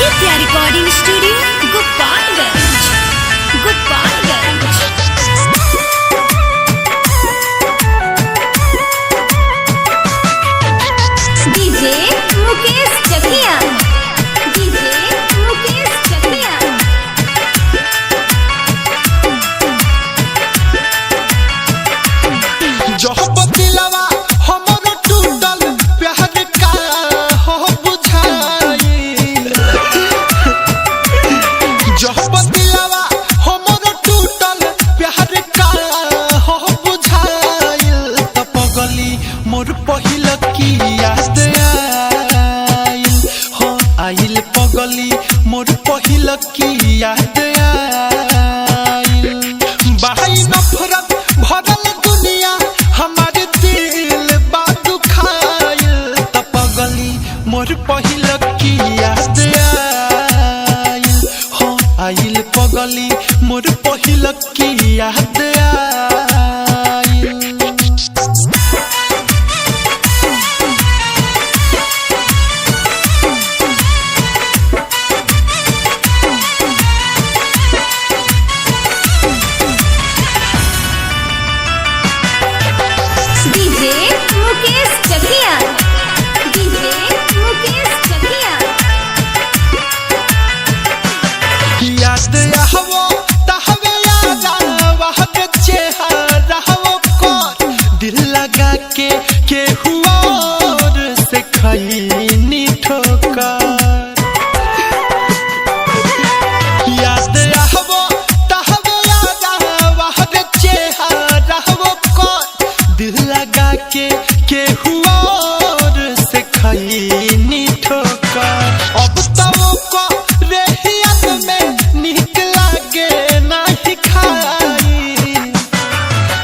Aditya recording studio Gopalganj Gopalganj. DJ Mukesh Chakiya DJ Mukesh Chakiya. जब दिलवा हमर टूटल प्यार का हो बुझाई। जब दिलवा हमर टूटल प्यार का हो बुझाई। त पगली मोर पहिल की याद आइल हो आइल। पगली मोर पहिल की याद आइल। बाई नफरत भरल दुनिया हमारे दिल बा दुखाइल। त पगली मोर पहिल की याद आइल हो आइल। पगली मोर पहिल की याद आइल। डीजे मुकेश चकिया डीजे मुकेश चकिया। याद आहवो तहवे याद वहके चेहरा वो कोर दिल लगा के हुआ और से खैनी ठोकर। याद आहवो तहवे याद वहके चेहरा वो कोर दिल लगा के हुआ और से खैनी ठोकर। अब तो को रेहियत में नीक लागे नहीं खाई।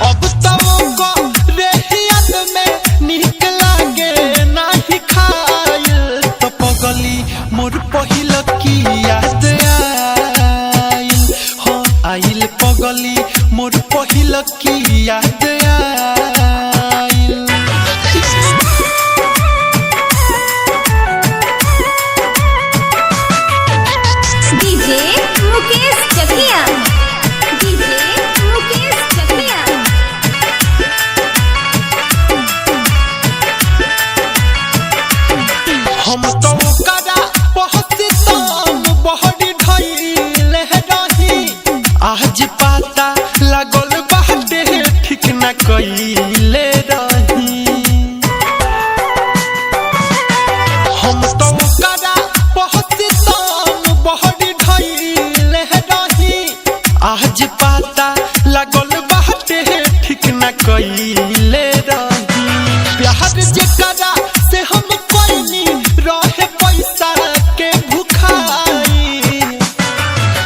अब तो को रेहियत में नीक लागे नहीं खाई। तो पगली मोर पहिल की याद आइल हो आइल। पगली मोर पहिल की याद आइल। डीजे मुकेश चकिया डीजे मुकेश चकिया। हम तो करा पहुँच तम बहरी ढइले रही। आज पता लागल बाटे ठीक न कइले रही। हम तो करा पहुँच तम बहरी ढइले रही। आज पता लागल बाटे ठीक न कइले रही। प्यार जेकरा से हम कोइनी रहे पैसा के भुखाई।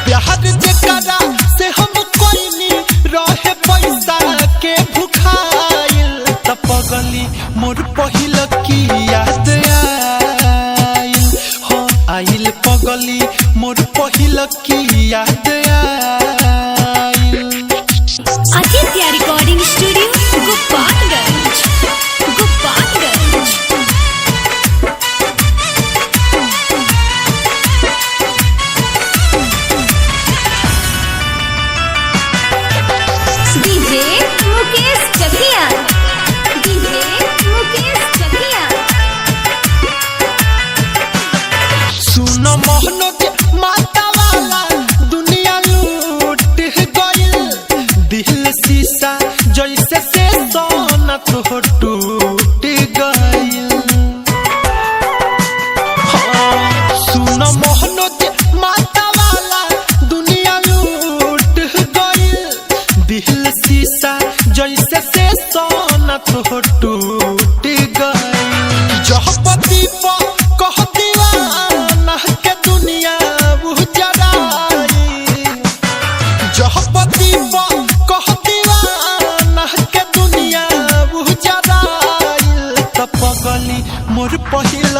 प्यार जेकरा से हम कोइनी रहे पैसा के भुखाइल। त पगली मोर पहिल की याद आइल हो आइल। पगली मोर पहिल की याद आइल। Aditya recording studio Gopalganj Gopalganj. DJ Mukesh Chakiya DJ Mukesh Chakiya. सुन मोहनोज माता वाला दुनिया लूट गइल। दिल शीशा जैसे से सोना तो टूट गइल। हाँ, सुन मोहनोज माता वाला दुनिया लूट गइल। दिल शीशा जैसे से सोना तो टूट गइल। जहपति कह दीवाना के दुनिया बुझराई। जहपति कह दीवाना के दुनिया बुझराई। त पगली मोर पहिल